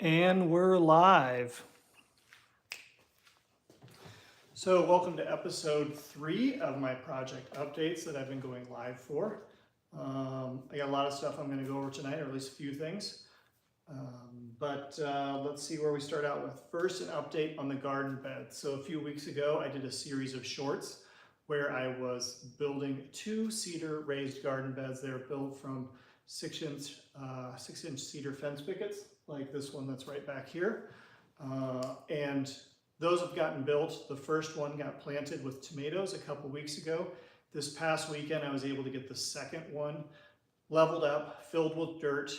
And we're live. So welcome to episode 3 of my project updates that I've been going live for. I got a lot of stuff I'm going to go over tonight, or at least a few things. But let's see where we start out with. First, an update on the garden bed. So a few weeks ago, I did a series of shorts where I was building 2 cedar raised garden beds. They were built from 6-inch cedar fence pickets, like this one that's right back here. And those have gotten built. The first one got planted with tomatoes a couple weeks ago. This past weekend, I was able to get the second one leveled up, filled with dirt,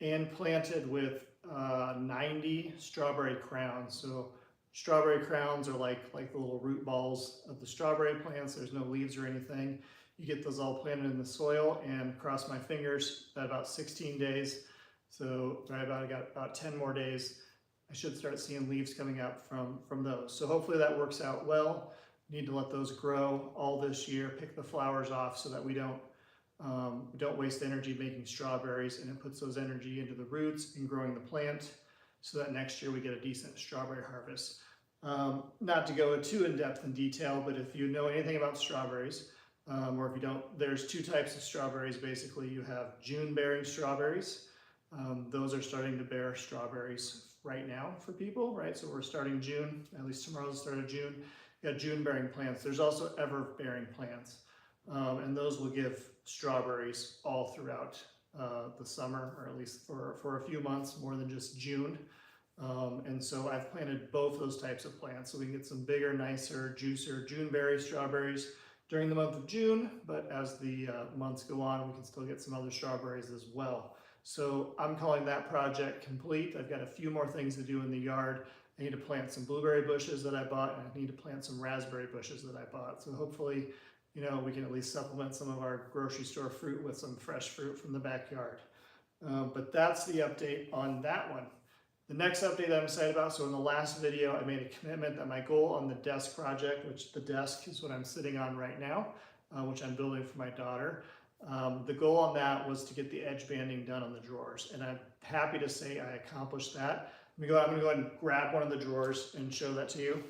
and planted with 90 strawberry crowns. So strawberry crowns are like the little root balls of the strawberry plants. There's no leaves or anything. You get those all planted in the soil, and cross my fingers at about 16 days. So I got about 10 more days. I should start seeing leaves coming out from those. So hopefully that works out well. Need to let those grow all this year, pick the flowers off so that we don't waste energy making strawberries, and it puts those energy into the roots and growing the plant so that next year we get a decent strawberry harvest. Not to go too in-depth in detail, but if you know anything about strawberries, or if you don't, there's 2 types of strawberries basically. You have June-bearing strawberries. Those are starting to bear strawberries right now for people, right? So we're starting June, at least tomorrow's the start of June. You got June-bearing plants. There's also ever-bearing plants, and those will give strawberries all throughout the summer, or at least for a few months, more than just June. And so I've planted both those types of plants so we can get some bigger, nicer, juicier June-berry strawberries during the month of June, but as the months go on, we can still get some other strawberries as well. So I'm calling that project complete. I've got a few more things to do in the yard. I need to plant some blueberry bushes that I bought, and I need to plant some raspberry bushes that I bought. So hopefully, we can at least supplement some of our grocery store fruit with some fresh fruit from the backyard. But that's the update on that one. The next update that I'm excited about, so in the last video, I made a commitment that my goal on the desk project, which the desk is what I'm sitting on right now, which I'm building for my daughter. The goal on that was to get the edge banding done on the drawers, and I'm happy to say I accomplished that. I'm going to go ahead and grab one of the drawers and show that to you.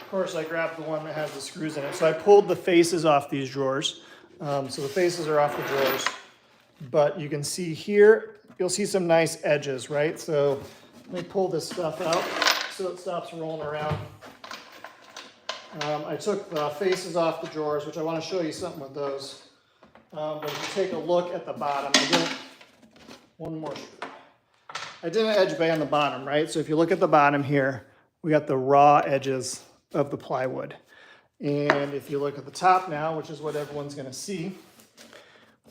Of course, I grabbed the one that has the screws in it. So I pulled the faces off these drawers. So the faces are off the drawers, but you can see here, you'll see some nice edges, right? So let me pull this stuff out so it stops rolling around. I took the faces off the drawers, which I want to show you something with those. But if you take a look at the bottom, I didn't edge bay on the bottom, right? So if you look at the bottom here, we got the raw edges of the plywood. And if you look at the top now, which is what everyone's going to see,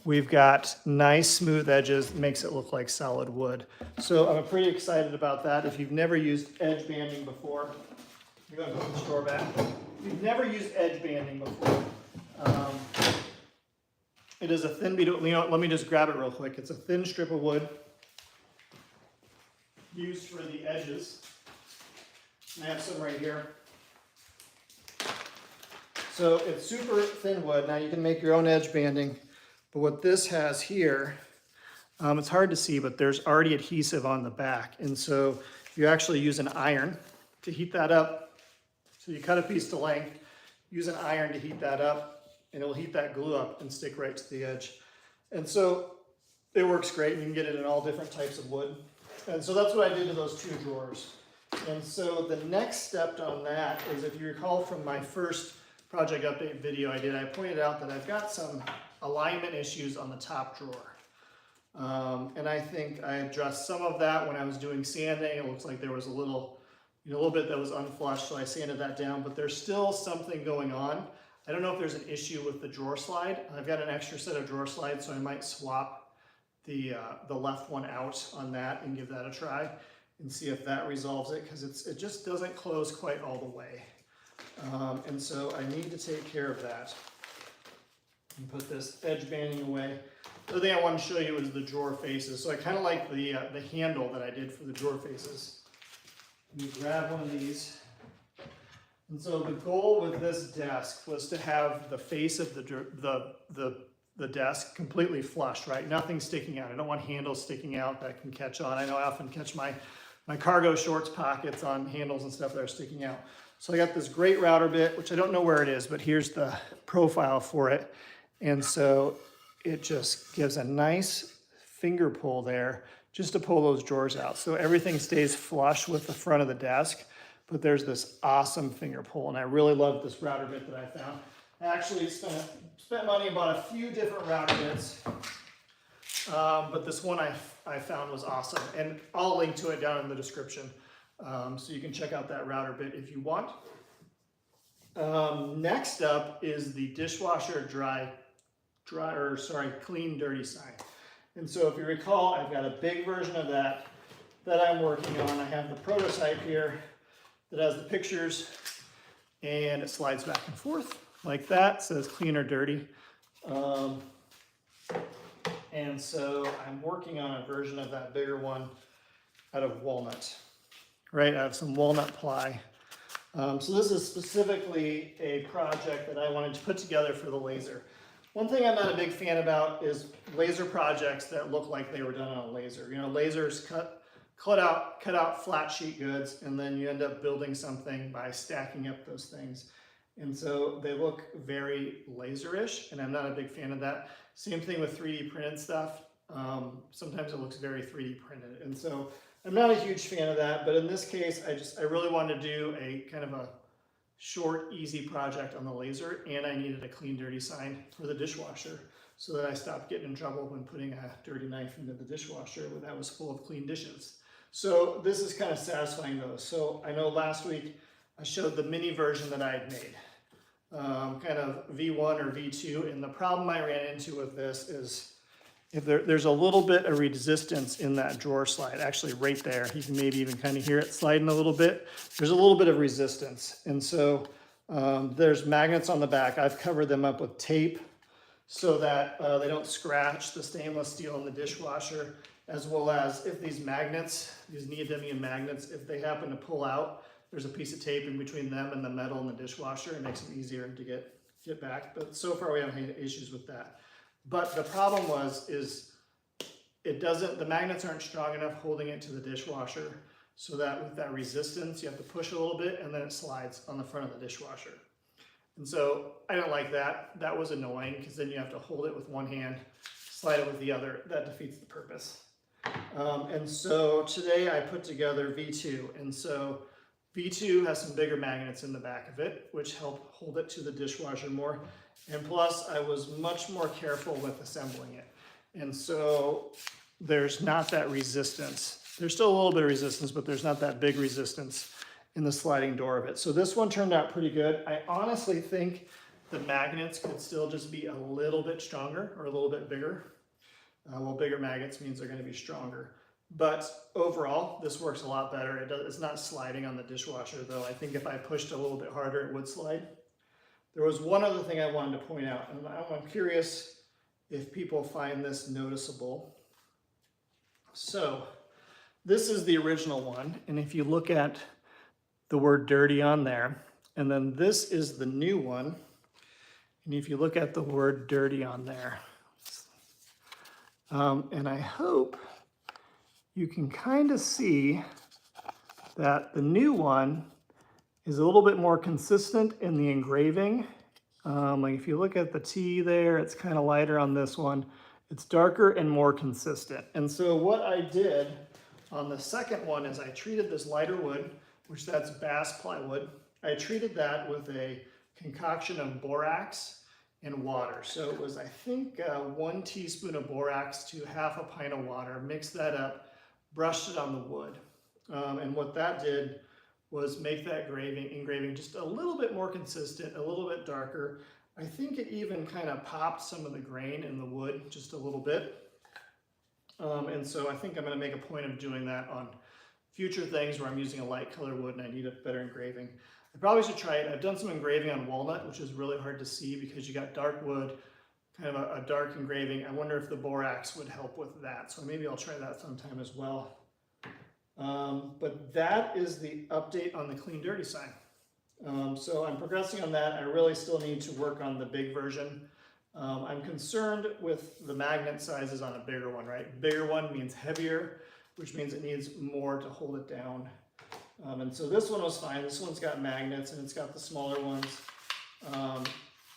we've got nice smooth edges, makes it look like solid wood. So I'm pretty excited about that. If you've never used edge banding before, you're going to put the drawer back. If you've never used edge banding before, it is a thin bead. Let me just grab it real quick. It's a thin strip of wood used for the edges. I have some right here. So it's super thin wood. Now you can make your own edge banding, but what this has here, it's hard to see, but there's already adhesive on the back. And so you actually use an iron to heat that up. So you cut a piece to length, use an iron to heat that up, and it'll heat that glue up and stick right to the edge. And so it works great. You can get it in all different types of wood. And so that's what I did to those 2 drawers. And so the next step on that is, if you recall from my first project update video I pointed out that I've got some alignment issues on the top drawer. And I think I addressed some of that when I was doing sanding. It looks like there was a little bit that was unflushed, so I sanded that down, but there's still something going on. I don't know if there's an issue with the drawer slide. I've got an extra set of drawer slides, so I might swap the left one out on that and give that a try and see if that resolves it, because it just doesn't close quite all the way. And so I need to take care of that and put this edge banding away. The other thing I want to show you is the drawer faces. So I kind of like the handle that I did for the drawer faces. Let me grab one of these. And so the goal with this desk was to have the face of the the desk completely flush, right? Nothing sticking out. I don't want handles sticking out that can catch on. I know I often catch my cargo shorts pockets on handles and stuff that are sticking out. So I got this great router bit, which I don't know where it is, but here's the profile for it. And so it just gives a nice finger pull there just to pull those drawers out. So everything stays flush with the front of the desk, but there's this awesome finger pull. And I really love this router bit that I found. I actually spent money and bought a few different router bits, but this one I found was awesome. And I'll link to it down in the description. So you can check out that router bit if you want. Next up is the dishwasher clean dirty sign. And so if you recall, I've got a big version of that I'm working on. I have the prototype here that has the pictures, and it slides back and forth like that. It says clean or dirty. And so I'm working on a version of that bigger one out of walnut, right? Out of some walnut ply. So this is specifically a project that I wanted to put together for the laser. One thing I'm not a big fan about is laser projects that look like they were done on a laser. You know, lasers cut out flat sheet goods, and then you end up building something by stacking up those things. And so they look very laserish, and I'm not a big fan of that. Same thing with 3D printed stuff. Sometimes it looks very 3D printed. And so I'm not a huge fan of that, but in this case, I really wanted to do a kind of a short, easy project on the laser, and I needed a clean dirty sign for the dishwasher so that I stopped getting in trouble when putting a dirty knife into the dishwasher when that was full of clean dishes. So this is kind of satisfying those. So I know last week I showed the mini version that I had made, kind of V1 or V2, and the problem I ran into with this is if there's a little bit of resistance in that drawer slide, actually right there, you can maybe even kind of hear it sliding a little bit. There's a little bit of resistance. And so there's magnets on the back. I've covered them up with tape so that they don't scratch the stainless steel in the dishwasher, as well as if these magnets, these neodymium magnets, if they happen to pull out, there's a piece of tape in between them and the metal in the dishwasher. It makes it easier to get back. But so far we haven't had issues with that. But the problem is the magnets aren't strong enough holding it to the dishwasher, so that with that resistance, you have to push a little bit and then it slides on the front of the dishwasher. And so I don't like that. That was annoying because then you have to hold it with one hand, slide it with the other. That defeats the purpose. And so today I put together V2. And so V2 has some bigger magnets in the back of it, which help hold it to the dishwasher more. And plus, I was much more careful with assembling it. And so there's not that resistance. There's still a little bit of resistance, but there's not that big resistance in the sliding door of it. So this one turned out pretty good. I honestly think the magnets could still just be a little bit stronger or a little bit bigger. Well, bigger magnets means they're going to be stronger. But overall, this works a lot better. It's not sliding on the dishwasher, though. I think if I pushed a little bit harder, it would slide. There was one other thing I wanted to point out, and I'm curious if people find this noticeable. So this is the original one, and if you look at the word dirty on there, and then this is the new one, and if you look at the word dirty on there, and I hope you can kind of see that the new one is a little bit more consistent in the engraving. Like if you look at the T there, it's kind of lighter on this one. It's darker and more consistent. And so what I did on the second one is I treated this lighter wood, which that's bass plywood. I treated that with a concoction of borax and water. So it was, I think, 1 teaspoon of borax to half a pint of water. Mixed that up, brushed it on the wood. And what that did was make that engraving just a little bit more consistent, a little bit darker. I think it even kind of popped some of the grain in the wood just a little bit. And so I think I'm going to make a point of doing that on future things where I'm using a light color wood and I need a better engraving. I probably should try it. I've done some engraving on walnut, which is really hard to see because you got dark wood, kind of a dark engraving. I wonder if the borax would help with that. So maybe I'll try that sometime as well. But that is the update on the clean dirty sign. So I'm progressing on that. I really still need to work on the big version. I'm concerned with the magnet sizes on a bigger one, right? Bigger one means heavier, which means it needs more to hold it down. And so this one was fine. This one's got magnets and it's got the smaller ones.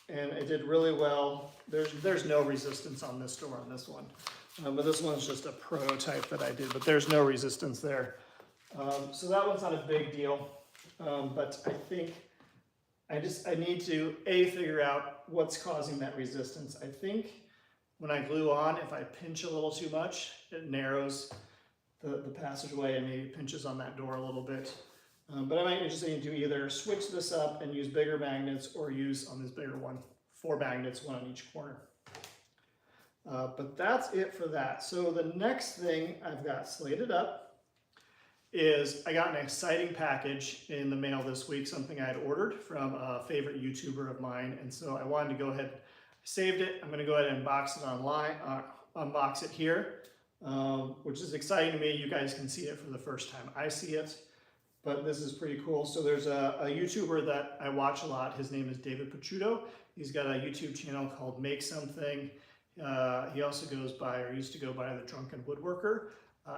And it did really well. There's no resistance on this door on this one. But this one's just a prototype that I did, but there's no resistance there. So that one's not a big deal. But I think I need to figure out what's causing that resistance. I think when I glue on, if I pinch a little too much, it narrows the passageway and maybe pinches on that door a little bit. But I might just need to either switch this up and use bigger magnets or use on this bigger one, 4 magnets, 1 on each corner. But that's it for that. So the next thing I've got slated up is I got an exciting package in the mail this week, something I had ordered from a favorite YouTuber of mine. And so I wanted to go ahead, I saved it. I'm going to go ahead and unbox it online, unbox it here, which is exciting to me. You guys can see it for the first time. I see it, but this is pretty cool. So there's a YouTuber that I watch a lot. His name is David Picciuto. He's got a YouTube channel called Make Something. He also goes by, or used to go by, the Drunken Woodworker.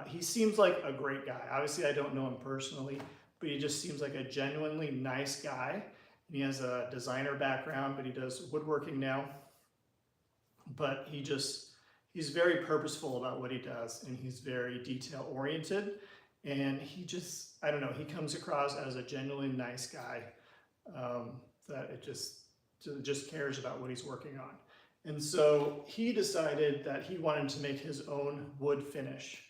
He seems like a great guy. Obviously, I don't know him personally, but he just seems like a genuinely nice guy. And he has a designer background, but he does woodworking now. But he's very purposeful about what he does, and he's very detail oriented. And I don't know, he comes across as a genuinely nice guy that it just cares about what he's working on. And so he decided that he wanted to make his own wood finish.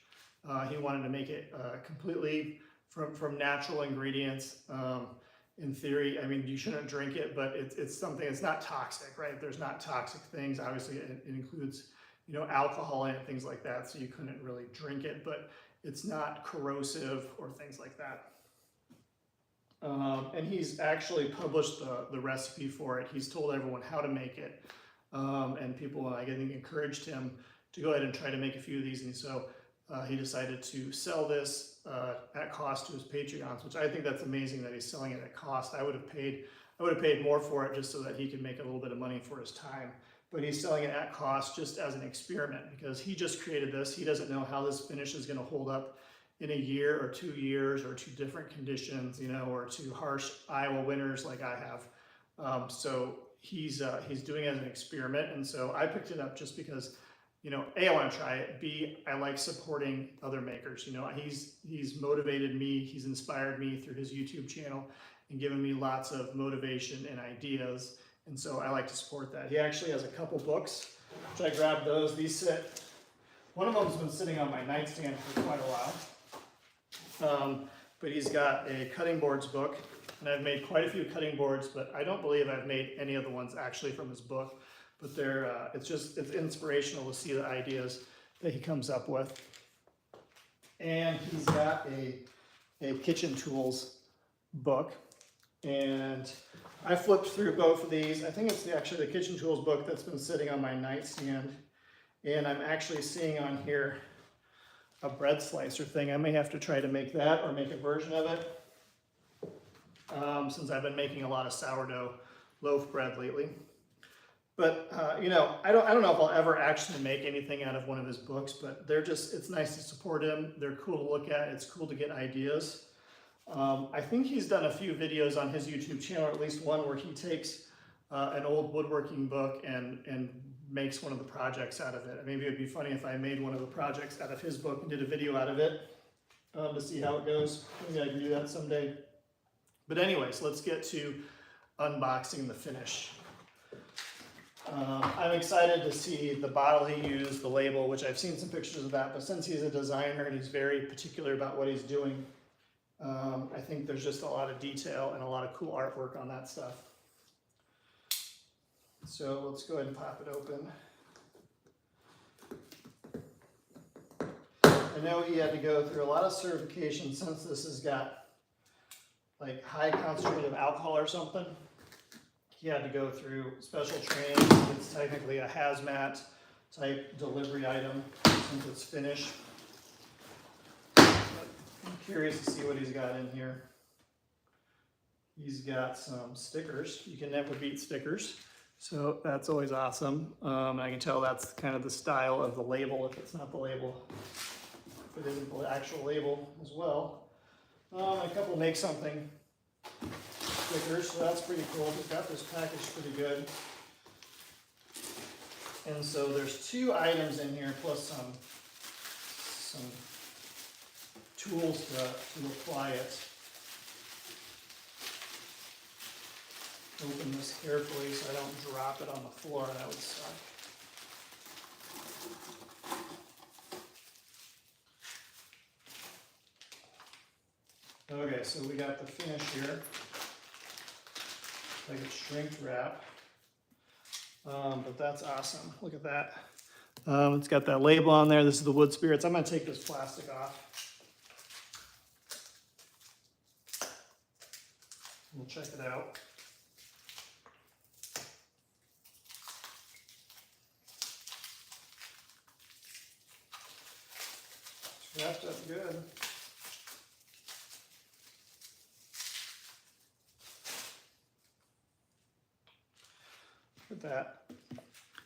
He wanted to make it completely from natural ingredients. In theory, I mean, you shouldn't drink it, but it's something, it's not toxic, right? There's not toxic things. Obviously, it includes, alcohol in it, things like that. So you couldn't really drink it, but it's not corrosive or things like that. And he's actually published the recipe for it. He's told everyone how to make it. And people, I think, encouraged him to go ahead and try to make a few of these. And so he decided to sell this at cost to his Patreons, which I think that's amazing that he's selling it at cost. I would have paid more for it just so that he could make a little bit of money for his time. But he's selling it at cost just as an experiment because he just created this. He doesn't know how this finish is going to hold up in a year or 2 years or to different conditions, or to harsh Iowa winters like I have. So he's doing it as an experiment. And so I picked it up just because, A, I want to try it. B, I like supporting other makers. He's motivated me. He's inspired me through his YouTube channel and given me lots of motivation and ideas. And so I like to support that. He actually has a couple books, which I grabbed those. One of them's been sitting on my nightstand for quite a while. But he's got a cutting boards book, and I've made quite a few cutting boards, but I don't believe I've made any of the ones actually from his book. But it's inspirational to see the ideas that he comes up with. And he's got a kitchen tools book, and I flipped through both of these. I think it's actually the kitchen tools book that's been sitting on my nightstand, and I'm actually seeing on here a bread slicer thing. I may have to try to make that or make a version of it, since I've been making a lot of sourdough loaf bread lately. But I don't know if I'll ever actually make anything out of one of his books, but it's nice to support him. They're cool to look at. It's cool to get ideas. I think he's done a few videos on his YouTube channel, or at least one where he takes an old woodworking book and makes one of the projects out of it. Maybe it'd be funny if I made one of the projects out of his book and did a video out of it to see how it goes. Maybe I can do that someday. But anyways, let's get to unboxing the finish. I'm excited to see the bottle he used, the label, which I've seen some pictures of that, but since he's a designer and he's very particular about what he's doing, I think there's just a lot of detail and a lot of cool artwork on that stuff. So let's go ahead and pop it open. I know he had to go through a lot of certification since this has got like high concentrated alcohol or something. He had to go through special training. It's technically a hazmat type delivery item since it's finished. I'm curious to see what he's got in here. He's got some stickers. You can never beat stickers. So that's always awesome. I can tell that's kind of the style of the label, if it's not the label, if it isn't the actual label as well. A couple make something stickers, so that's pretty cool. We've got this package pretty good. And so there's 2 items in here plus some tools to apply it. Open this carefully so I don't drop it on the floor, that would suck. Okay, so we got the finish here. Like it's shrink wrap. But that's awesome. Look at that. It's got that label on there. This is the Wood Spirits. I'm going to take this plastic off. We'll check it out. It's wrapped up good. Look at that.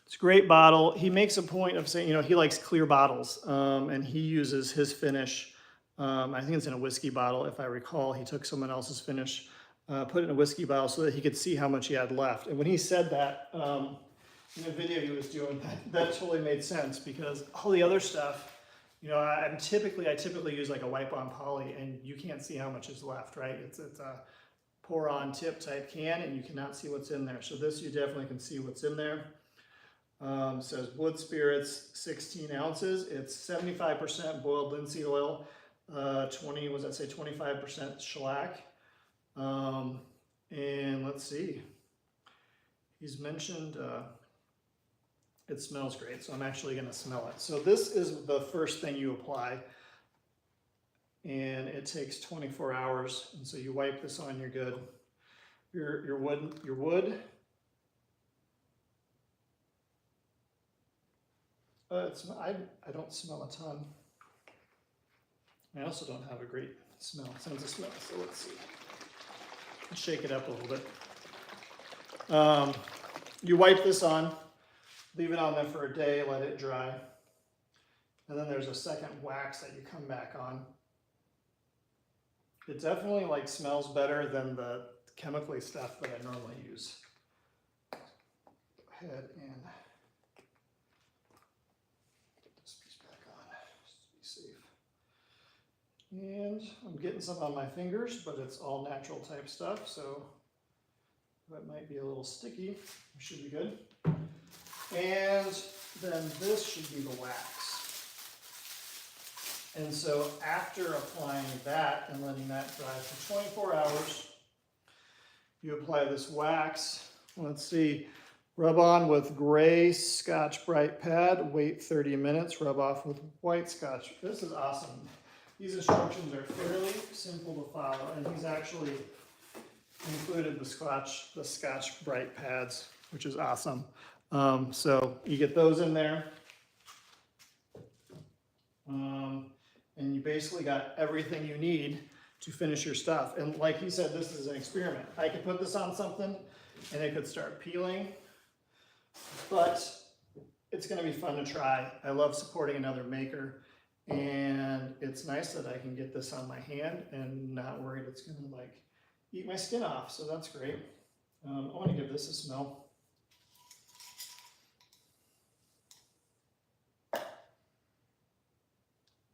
It's a great bottle. He makes a point of saying, you know, he likes clear bottles, and he uses his finish. I think it's in a whiskey bottle, if I recall. He took someone else's finish, put it in a whiskey bottle so that he could see how much he had left. And when he said that in the video he was doing, that totally made sense, because all the other stuff, you know, I typically use like a wipe-on poly, and you can't see how much is left, right? It's a pour-on tip type can, and you cannot see what's in there. So this, you definitely can see what's in there. Says Wood Spirits, 16 ounces. It's 75% boiled linseed oil, 25% shellac. And let's see, he's mentioned it smells great, so I'm actually going to smell it. So this is the first thing you apply, and it takes 24 hours. And so you wipe this on, you're good. Your wood. I don't smell a ton. I also don't have a great sense of smell. So let's see. Let's shake it up a little bit. You wipe this on, leave it on there for a day, let it dry. And then there's a second wax that you come back on. It definitely smells better than the chemically stuff that I normally use. Go ahead and put this piece back on just to be safe. And I'm getting some on my fingers, but it's all natural type stuff, so that might be a little sticky. It should be good. And then this should be the wax. And so after applying that and letting that dry for 24 hours, you apply this wax. Let's see, rub on with gray Scotch Brite pad, wait 30 minutes, rub off with white Scotch. This is awesome. These instructions are fairly simple to follow, and he's actually included the Scotch Brite pads, which is awesome. So you get those in there. And you basically got everything you need to finish your stuff. And like he said, this is an experiment. I could put this on something and it could start peeling, but it's gonna be fun to try. I love supporting another maker, and it's nice that I can get this on my hand and not worried it's gonna eat my skin off, so that's great. I wanna give this a smell.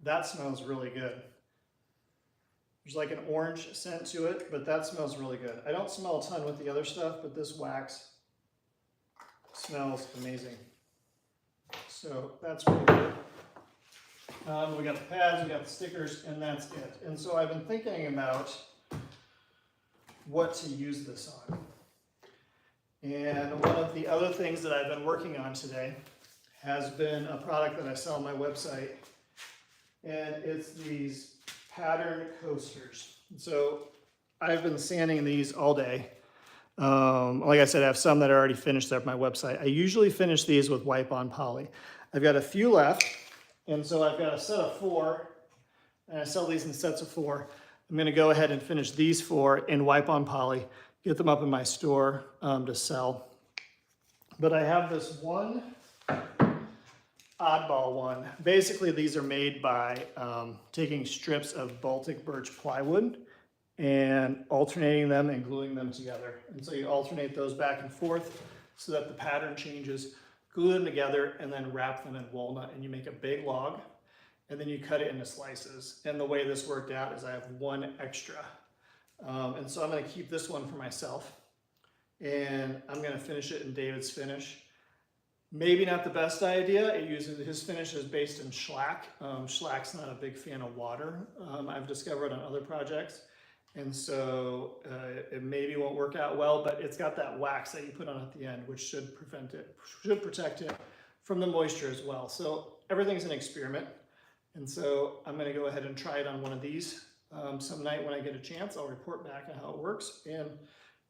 That smells really good. There's like an orange scent to it, but that smells really good. I don't smell a ton with the other stuff, but this wax smells amazing. So that's really good. We got the pads, we got the stickers, and that's it. And so I've been thinking about what to use this on. And one of the other things that I've been working on today has been a product that I sell on my website. And it's these pattern coasters. So I've been sanding these all day. Like I said, I have some that are already finished up my website. I usually finish these with wipe-on poly. I've got a few left, and so I've got a set of 4, and I sell these in sets of 4. I'm gonna go ahead and finish these 4 in wipe-on poly, get them up in my store to sell. But I have this one oddball one. Basically, these are made by taking strips of Baltic birch plywood and alternating them and gluing them together. And so you alternate those back and forth so that the pattern changes, glue them together, and then wrap them in walnut, and you make a big log, and then you cut it into slices. And the way this worked out is I have one extra. And so I'm gonna keep this one for myself, and I'm gonna finish it in David's finish. Maybe not the best idea. It uses, his finish is based in shellac. Shellac not a big fan of water, I've discovered on other projects. And so it maybe won't work out well, but it's got that wax that you put on at the end, which should protect it from the moisture as well. So everything's an experiment. And so I'm gonna go ahead and try it on one of these. Some night when I get a chance, I'll report back on how it works. And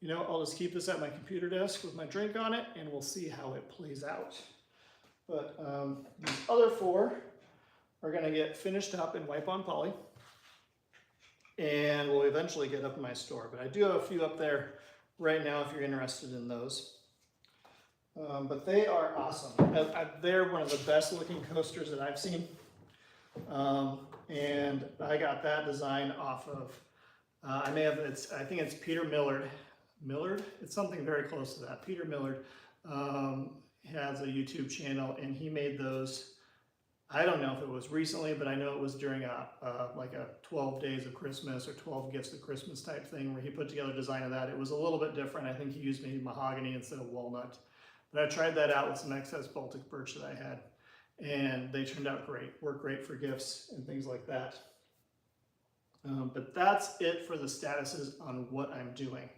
you know, I'll just keep this at my computer desk with my drink on it, and we'll see how it plays out. But these other four are gonna get finished up in wipe on poly, and will eventually get up in my store. But I do have a few up there right now if you're interested in those. But they are awesome. They're one of the best looking coasters that I've seen. And I got that design off of, I think it's Peter Millard. Millard? It's something very close to that. Peter Millard has a YouTube channel, and he made those. I don't know if it was recently, but I know it was during like a 12 days of Christmas or 12 gifts of Christmas type thing where he put together a design of that. It was a little bit different. I think he used maybe mahogany instead of walnut. But I tried that out with some excess Baltic birch that I had, and they turned out great. Work great for gifts and things like that. But that's it for the statuses on what I'm doing.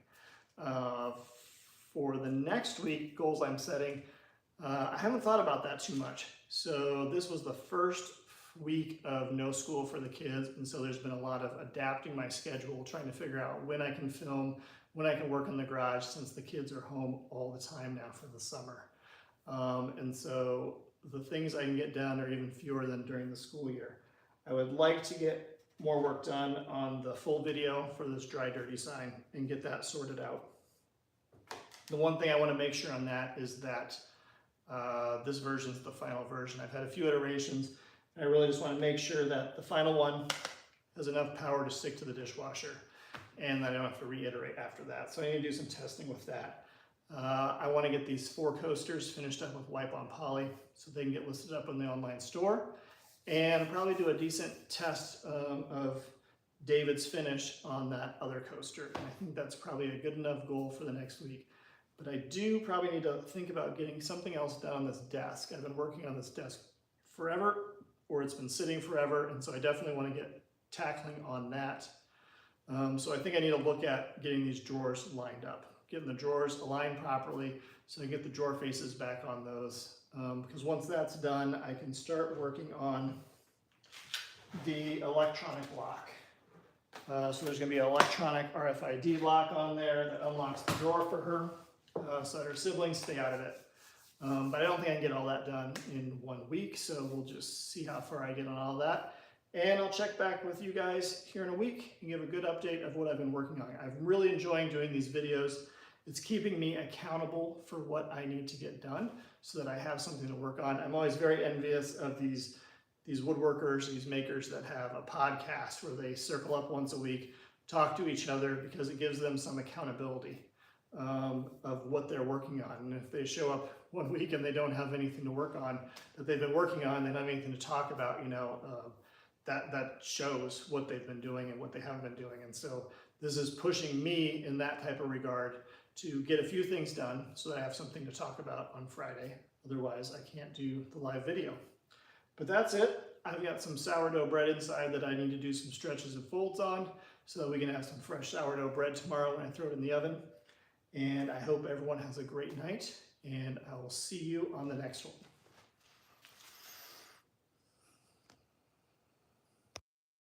For the next week, goals I'm setting, I haven't thought about that too much. So this was the first week of no school for the kids, and so there's been a lot of adapting my schedule, trying to figure out when I can film, when I can work in the garage, since the kids are home all the time now for the summer. And so the things I can get done are even fewer than during the school year. I would like to get more work done on the full video for this dry dirty sign and get that sorted out. The one thing I want to make sure on that is that this version is the final version. I've had a few iterations. I really just want to make sure that the final one has enough power to stick to the dishwasher and that I don't have to reiterate after that. So I need to do some testing with that. I want to get these 4 coasters finished up with wipe on poly so they can get listed up in the online store, and probably do a decent test of David's finish on that other coaster. And I think that's probably a good enough goal for the next week. But I do probably need to think about getting something else done on this desk. I've been working on this desk forever, or it's been sitting forever, and so I definitely want to get tackling on that. So I think I need to look at getting these drawers lined up, getting the drawers aligned properly so I get the drawer faces back on those. Because once that's done, I can start working on the electronic lock. So there's going to be an electronic RFID lock on there that unlocks the drawer for her, so that her siblings stay out of it. But I don't think I can get all that done in 1 week, so we'll just see how far I get on all that. And I'll check back with you guys here in a week and give a good update of what I've been working on. I'm really enjoying doing these videos. It's keeping me accountable for what I need to get done so that I have something to work on. I'm always very envious of these woodworkers, these makers that have a podcast where they circle up once a week, talk to each other, because it gives them some accountability of what they're working on. And if they show up 1 week and they don't have anything to work on that they've been working on, they don't have anything to talk about, you know, that shows what they've been doing and what they haven't been doing. And so this is pushing me in that type of regard to get a few things done so that I have something to talk about on Friday. Otherwise, I can't do the live video. But that's it. I've got some sourdough bread inside that I need to do some stretches and folds on so that we can have some fresh sourdough bread tomorrow when I throw it in the oven. And I hope everyone has a great night, and I will see you on the next one.